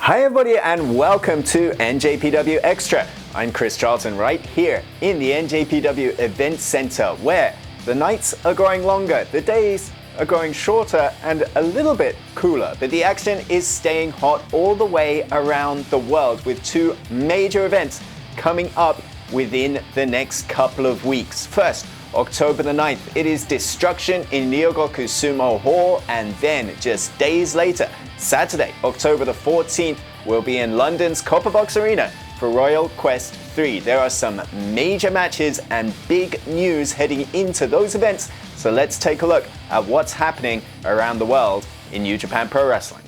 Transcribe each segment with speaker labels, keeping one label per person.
Speaker 1: Hi everybody and welcome to NJPW Extra. I'm Chris Charlton right here in the NJPW Event Center where the nights are growing longer, the days are growing shorter and a little bit cooler, but the action is staying hot all the way around the world with two major events coming up within the next couple of weeks. First, October the 9th, it is Destruction in Ryogoku Sumo Hall, and then just days later, Saturday, October the 14th, we'll be in London's Copper Box Arena for Royal Quest 3. There are some major matches and big news heading into those events, so let's take a look at what's happening around the world in New Japan Pro Wrestling.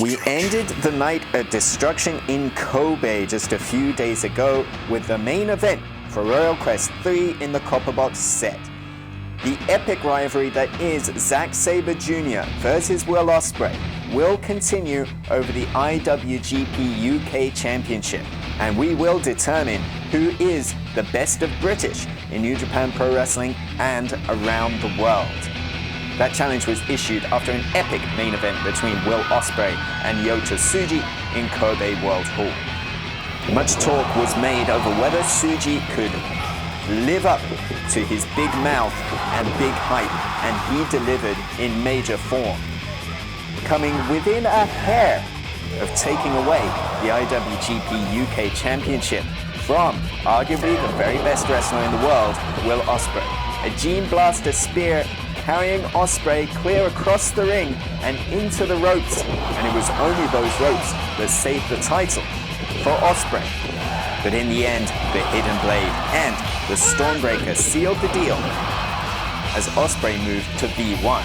Speaker 1: We ended the night at Destruction in Kobe just a few days ago with the main event for Royal Quest 3 in the Copper Box set. The epic rivalry that is Zack Sabre Jr. versus Will Ospreay will continue over the IWGP UK Championship, and we will determine who is the best of British in New Japan Pro Wrestling and around the world. That challenge was issued after an epic main event between Will Ospreay and Yota Tsuji in Kobe World Hall. Much talk was made over whether Tsuji could live up to his big mouth and big hype, and he delivered in major form, coming within a hair of taking away the IWGP UK Championship from arguably the very best wrestler in the world, Will Ospreay. A Gene Blaster spear carrying Ospreay clear across the ring and into the ropes, and it was only those ropes that saved the title for Ospreay. But in the end, the Hidden Blade and the Stormbreaker sealed the deal as Ospreay moved to V1.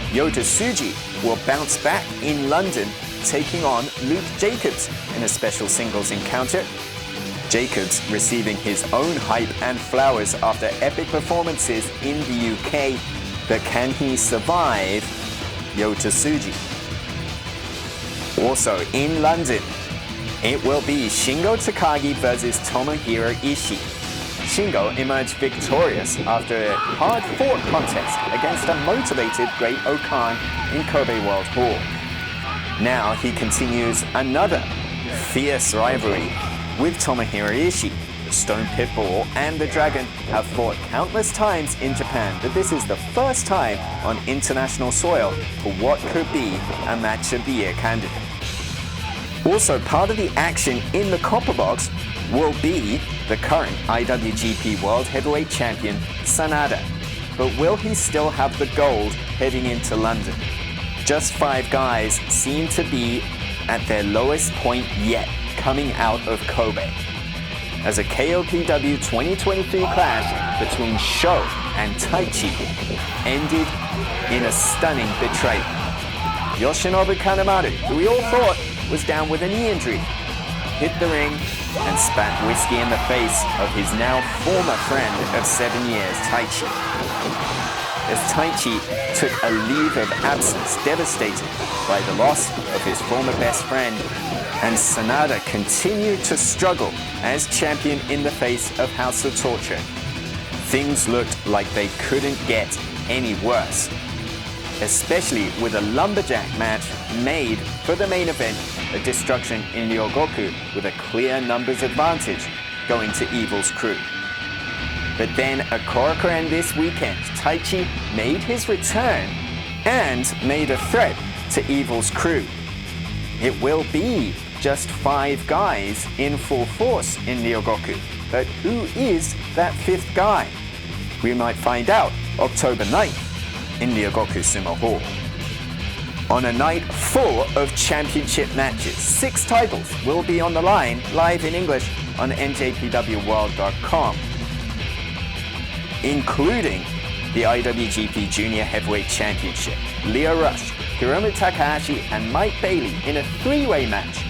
Speaker 1: Yota Tsuji will bounce back in London, taking on Luke Jacobs in a special singles encounter. Jacobs receiving his own hype and flowers after epic performances in the UK, but can he survive Yota Tsuji? Also in London, it will be Shingo Takagi versus Tomohiro Ishii. Shingo emerged victorious after a hard-fought contest against a motivated Great Okan in Kobe World Hall. Now he continues another fierce rivalry with Tomohiro Ishii. The Stone Pitbull and the Dragon have fought countless times in Japan, but this is the first time on international soil for what could be a match of the year candidate. Also part of the action in the Copper Box will be the current IWGP World Heavyweight Champion, Sanada. But will he still have the gold heading into London? Just five guys seem to be at their lowest point yet coming out of Kobe, as a KOPW 2023 clash between Sho and Taichi ended in a stunning betrayal. Yoshinobu Kanemaru, who we all thought was down with a knee injury, hit the ring and spat whiskey in the face of his now former friend of 7 years, Taichi. As Taichi took a leave of absence, devastated by the loss of his former best friend, and Sanada continued to struggle as champion in the face of House of Torture, things looked like they couldn't get any worse, especially with a lumberjack match made for the main event, a Destruction in Ryogoku with a clear numbers advantage going to Evil's crew. But then at Korakuen this weekend, Taichi made his return and made a threat to Evil's crew. It will be just five guys in full force in Ryogoku, but who is that fifth guy? We might find out October 9th in Ryogoku Sumo Hall. On a night full of championship matches, 6 titles will be on the line live in English on njpwworld.com, including the IWGP Junior Heavyweight Championship. Lio Rush, Hiromu Takahashi and Mike Bailey in a 3-way match.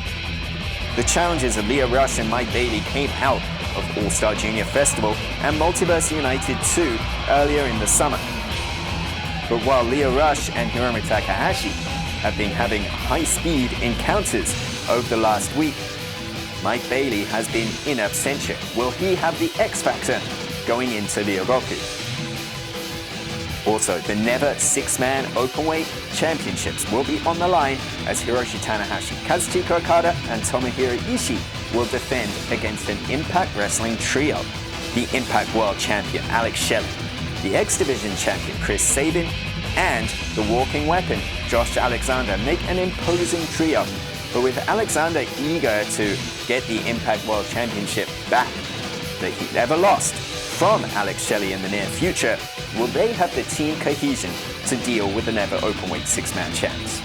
Speaker 1: The challenges of Lio Rush and Mike Bailey came out of All-Star Junior Festival and Multiverse United 2 earlier in the summer. But while Lio Rush and Hiromu Takahashi have been having high-speed encounters over the last week, Mike Bailey has been in absentia. Will he have the X Factor going into Ryogoku? Also, the Never Six-Man Openweight Championships will be on the line as Hiroshi Tanahashi, Kazuchika Okada, and Tomohiro Ishii will defend against an Impact Wrestling trio. The Impact World Champion Alex Shelley, the X Division Champion Chris Sabin, and the Walking Weapon Josh Alexander make an imposing trio. But with Alexander eager to get the Impact World Championship back that he never lost from Alex Shelley in the near future, will they have the team cohesion to deal with the Never Openweight six-man champs?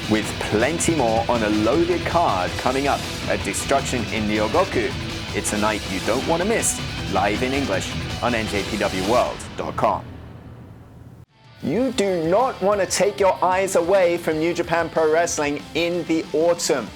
Speaker 1: With plenty more on a loaded card coming up at Destruction in Ryogoku, it's a night you don't want to miss, live in English on njpwworld.com. You do not want to take your eyes away from New Japan Pro Wrestling in the autumn.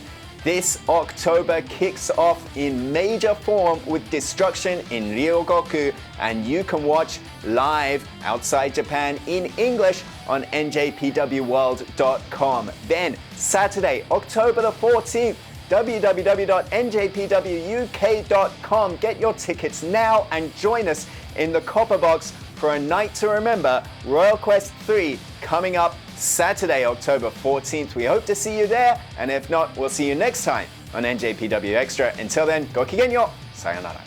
Speaker 1: This October kicks off in major form with Destruction in Ryogoku, and you can watch live outside Japan in English on njpwworld.com. Then Saturday, October the 14th, www.njpwuk.com. Get your tickets now and join us in the Copper Box for a night to remember, Royal Quest 3 coming up Saturday, October 14th. We hope to see you there, and if not, we'll see you next time on NJPW Extra. Until then, go kigenyo, sayonara.